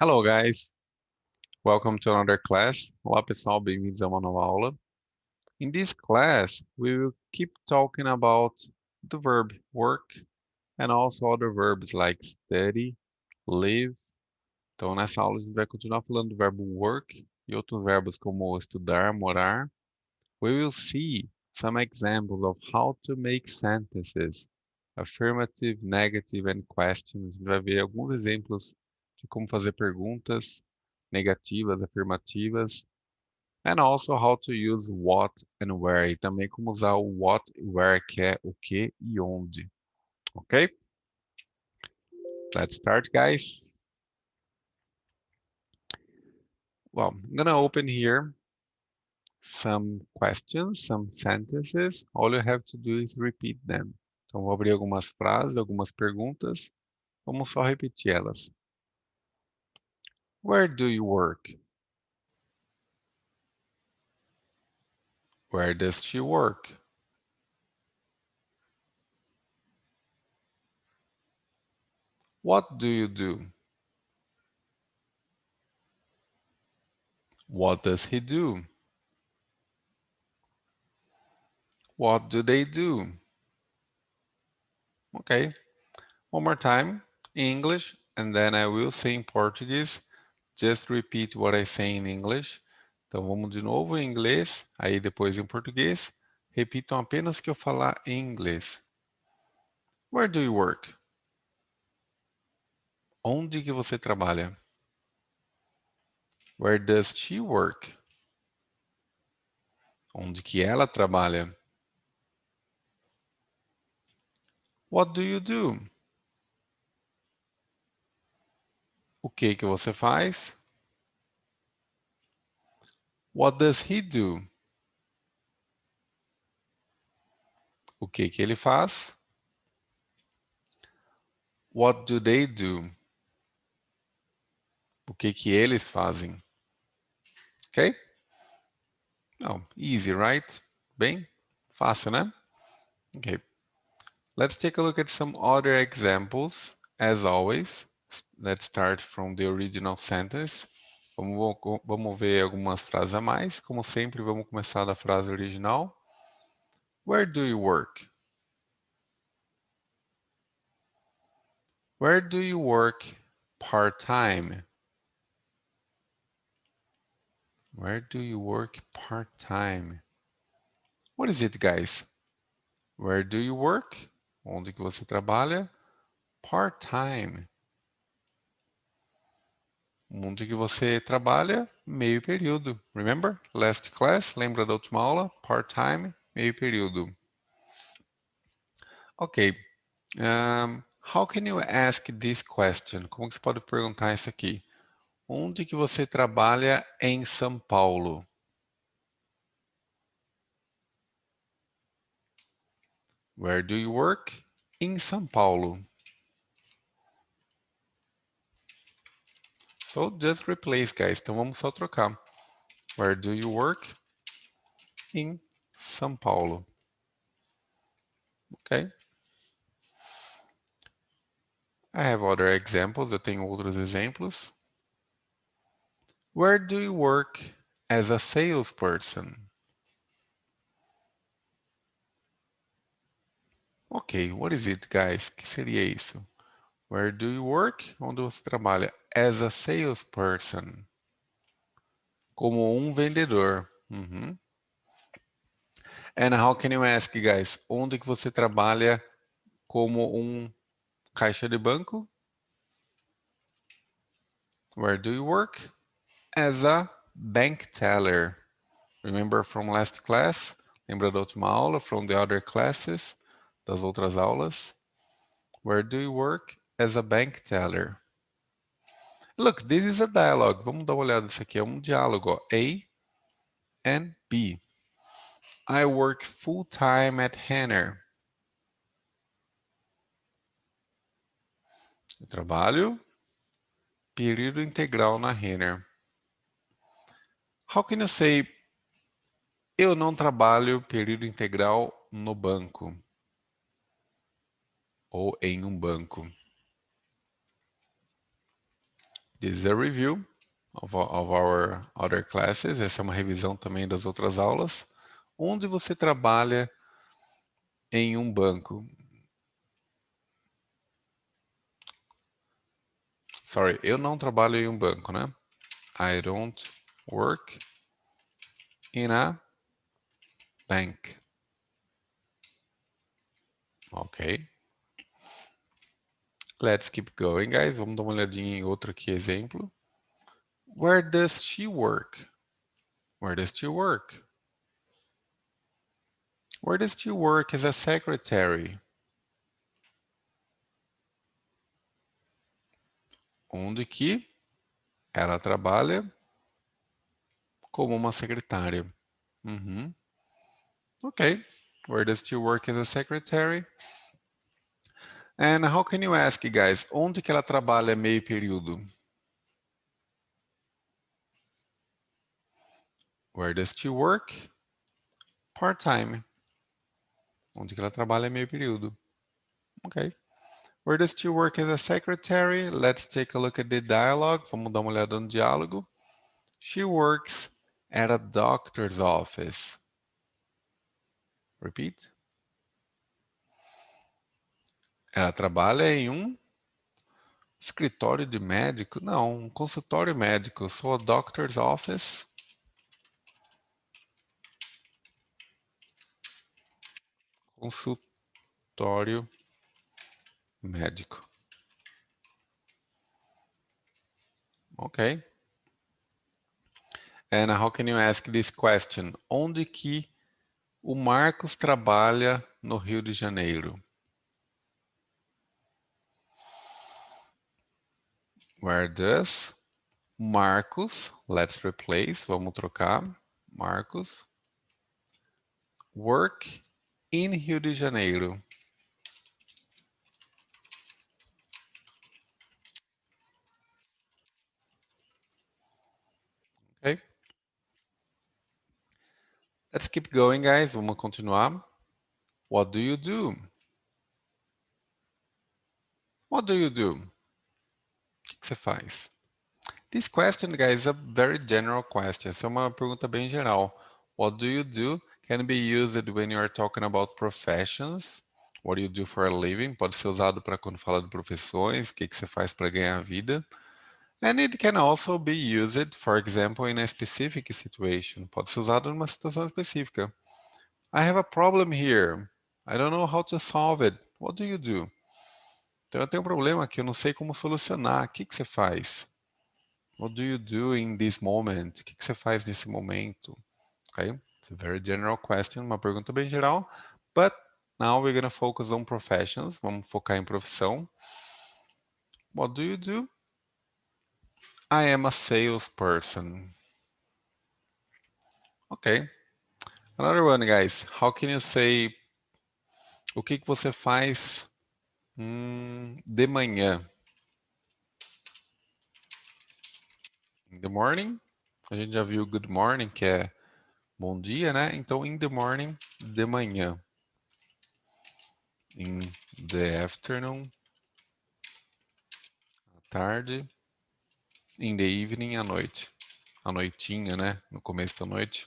Hello guys, welcome to another class. Olá pessoal, bem-vindos a uma nova aula. In this class, we will keep talking about the verb work and also other verbs like study, live. Então nessa aula a gente vai continuar falando do verbo work e outros verbos como estudar, morar. We will see some examples of how to make sentences, affirmative, negative and questions. A gente vai ver alguns exemplos de como fazer perguntas negativas, afirmativas, and also how to use what and where, e também como usar o what e where, que é o que e onde. Ok? Let's start, guys. Well, I'm gonna open here some questions, some sentences. All you have to do is repeat them. Então, vou abrir algumas frases, algumas perguntas. Vamos só repetir elas. Where do you work? Where does she work? What do you do? What does he do? What do they do? Okay, one more time in English, and then I will say in Portuguese. Just repeat what I say in English. Então vamos de novo em inglês, aí depois em português. Repitam apenas o que eu falar em inglês. Where do you work? Onde que você trabalha? Where does she work? Onde que ela trabalha? What do you do? O que que você faz? What does he do? O que que ele faz? What do they do? O que que eles fazem? Ok? Oh, easy, right? Bem fácil, né? Okay. Let's take a look at some other examples. As always, let's start from the original sentence. Vamos ver algumas frases a mais. Como sempre, vamos começar da frase original. Where do you work? Where do you work part-time? Where do you work part-time? What is it, guys? Where do you work? Onde que você trabalha? Part-time. Onde que você trabalha? Meio período. Remember? Last class, lembra da última aula? Part-time, meio período. Ok. How can you ask this question? Como que você pode perguntar isso aqui? Onde que você trabalha em São Paulo? Where do you work? Em São Paulo. So just replace, guys. Então vamos só trocar. Where do you work? Em São Paulo. Ok? I have other examples. Eu tenho outros exemplos. Where do you work as a salesperson? Ok, what is it, guys? O que seria isso? Where do you work? Onde você trabalha? As a salesperson. Como um vendedor. Uhum. And how can you ask, guys? Onde que você trabalha como um caixa de banco? Where do you work? As a bank teller. Remember from last class? Lembra da última aula? From the other classes? Das outras aulas? Where do you work? As a bank teller. Look, this is a dialogue. Vamos dar uma olhada nisso aqui. É um diálogo. Ó. A and B. I work full-time at Henner. Eu trabalho período integral na Henner. How can you say eu não trabalho período integral no banco? Ou em um banco. This is a review of our other classes. Essa é uma revisão também das outras aulas. Onde você trabalha em um banco? Sorry, eu não trabalho em um banco, né? I don't work in a bank. Ok. Let's keep going, guys. Vamos dar uma olhadinha em outro aqui exemplo. Where does she work? Where does she work? Where does she work as a secretary? Onde que ela trabalha como uma secretária? Uhum. Ok. Where does she work as a secretary? And how can you ask, guys? Onde que ela trabalha meio período? Where does she work? Part-time. Onde que ela trabalha meio período? Ok. Where does she work as a secretary? Let's take a look at the dialogue. Vamos dar uma olhada no diálogo. She works at a doctor's office. Repeat. Ela trabalha em um escritório de médico? Não, um consultório médico. So a doctor's office. Consultório médico. Ok. And how can you ask this question? Onde que o Marcos trabalha no Rio de Janeiro? Where does Marcos, let's replace, vamos trocar, Marcos, work in Rio de Janeiro? Ok. Let's keep going, guys. Vamos continuar. What do you do? What do you do? O que você faz? This question, guys, is a very general question. Essa é uma pergunta bem geral. What do you do can be used when you are talking about professions. What do you do for a living? Pode ser usado para quando fala de profissões. O que você faz para ganhar vida? And it can also be used, for example, in a specific situation. Pode ser usado numa situação específica. I have a problem here. I don't know how to solve it. What do you do? Então eu tenho um problema aqui, eu não sei como solucionar. O que você faz? What do you do in this moment? O que você faz nesse momento? Okay, it's a very general question, uma pergunta bem geral. But now we're gonna focus on professions. Vamos focar em profissão. What do you do? I am a salesperson. Okay. Another one, guys. How can you say o que você faz de manhã? In the morning. A gente já viu good morning, que é bom dia, né? Então, in the morning, de manhã. In the afternoon, à tarde. In the evening, à noite. À noitinha, né? No começo da noite.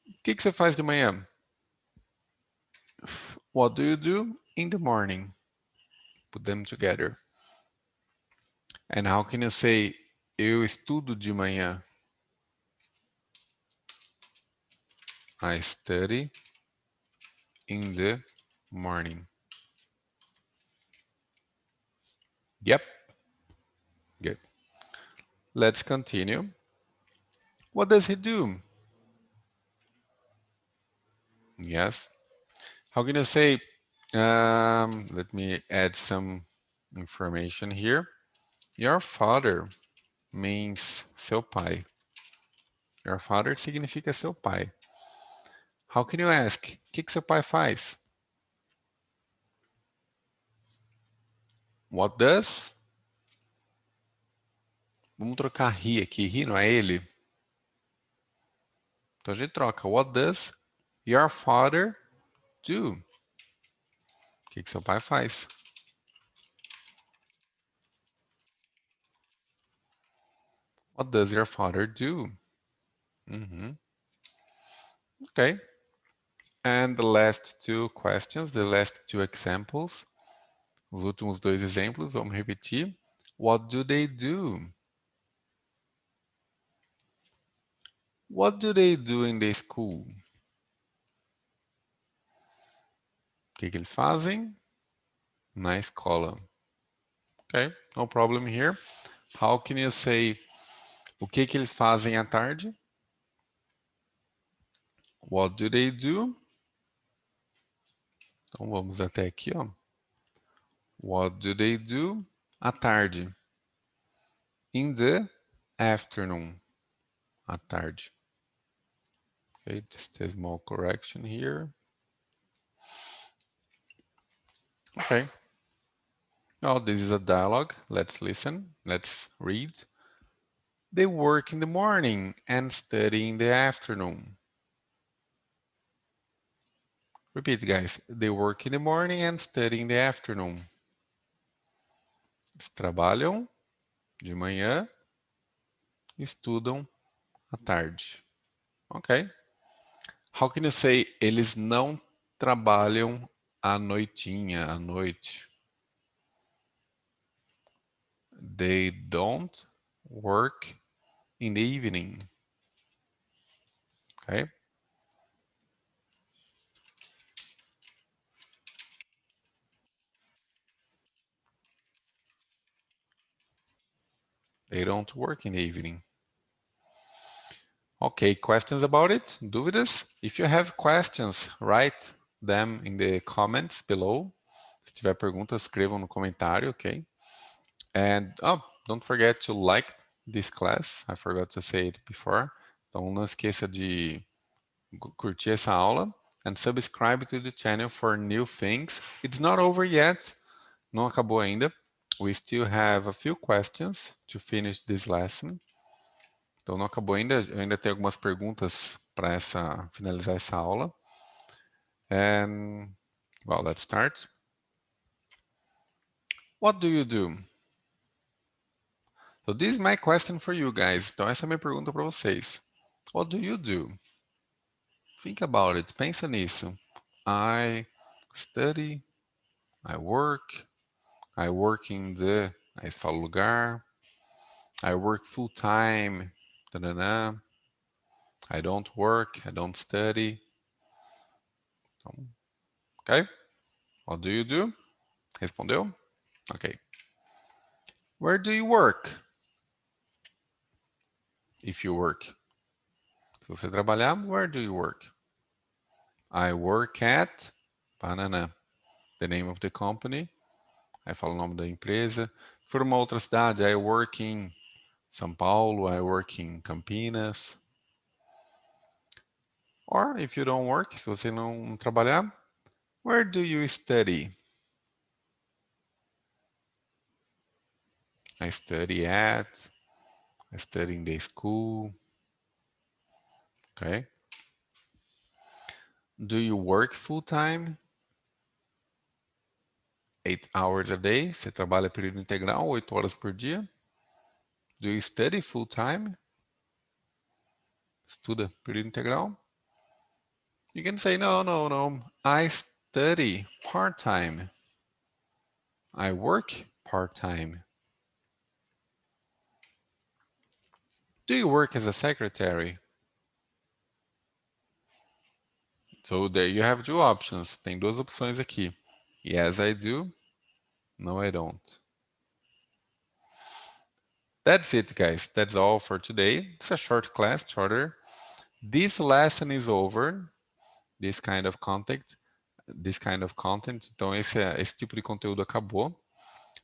O que você faz de manhã? What do you do in the morning? Put them together. And how can you say eu estudo de manhã? I study in the morning. Yep. Good. Let's continue. What does he do? Yes. How can you say, let me add some information here. Your father means seu pai. Your father significa seu pai. How can you ask? O que seu pai faz? What does? Vamos trocar he aqui. He não é ele? Então a gente troca. What does your father do? O que seu pai faz? What does your father do? Okay. And the last two questions, the last two examples. Os últimos dois exemplos, vamos repetir. What do they do? What do they do in the school? O que eles fazem na escola? Okay, no problem here. How can you say o que eles fazem à tarde? What do they do? Então vamos até aqui, ó. What do they do à tarde? In the afternoon. À tarde. Okay, just a small correction here. Okay. Now this is a dialogue. Let's listen. Let's read. They work in the morning and study in the afternoon. Repeat, guys. They work in the morning and study in the afternoon. Eles trabalham de manhã e estudam à tarde. Ok. How can you say eles não trabalham à noitinha, à noite? They don't work in the evening. Okay. They don't work in the evening. Okay, questions about it? Dúvidas? If you have questions, write them in the comments below. Se tiver perguntas, escrevam no comentário, ok? And don't forget to like this class. I forgot to say it before. Então não esqueça de curtir essa aula and subscribe to the channel for new things. It's not over yet. Não acabou ainda. We still have a few questions to finish this lesson. Então não acabou ainda, eu ainda tenho algumas perguntas para finalizar essa aula. And well, let's start. What do you do? So this is my question for you guys. Então essa é a minha pergunta para vocês. What do you do? Think about it. Pensa nisso. I study, I work in the, aí fala lugar. I work full time. Tanana. I don't work, I don't study. Então, ok? What do you do? Respondeu? Ok. Where do you work? If you work. Se você trabalhar, where do you work? I work at banana. The name of the company. Aí fala o nome da empresa. Se for uma outra cidade, I work in São Paulo, I work in Campinas. Or if you don't work, se você não trabalhar, where do you study? I study at, I study in the school. Okay. Do you work full time? 8 hours a day. Você trabalha período integral, 8 horas por dia. Do you study full time? Estuda período integral. You can say, no. I study part-time. I work part-time. Do you work as a secretary? So there you have two options. Tem duas opções aqui. Yes, I do. No, I don't. That's it, guys. That's all for today. It's a short class, shorter. This lesson is over. This kind of content. Então esse tipo de conteúdo acabou.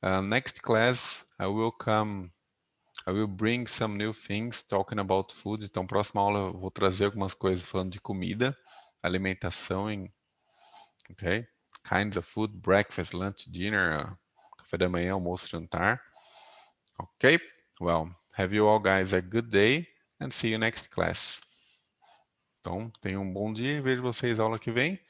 Next class, I will bring some new things talking about food. Então, próxima aula eu vou trazer algumas coisas falando de comida, alimentação, okay? Kinds of food, breakfast, lunch, dinner, café da manhã, almoço, jantar. Okay? Well, have you all guys a good day and see you next class. Então, tenham um bom dia e vejo vocês na aula que vem.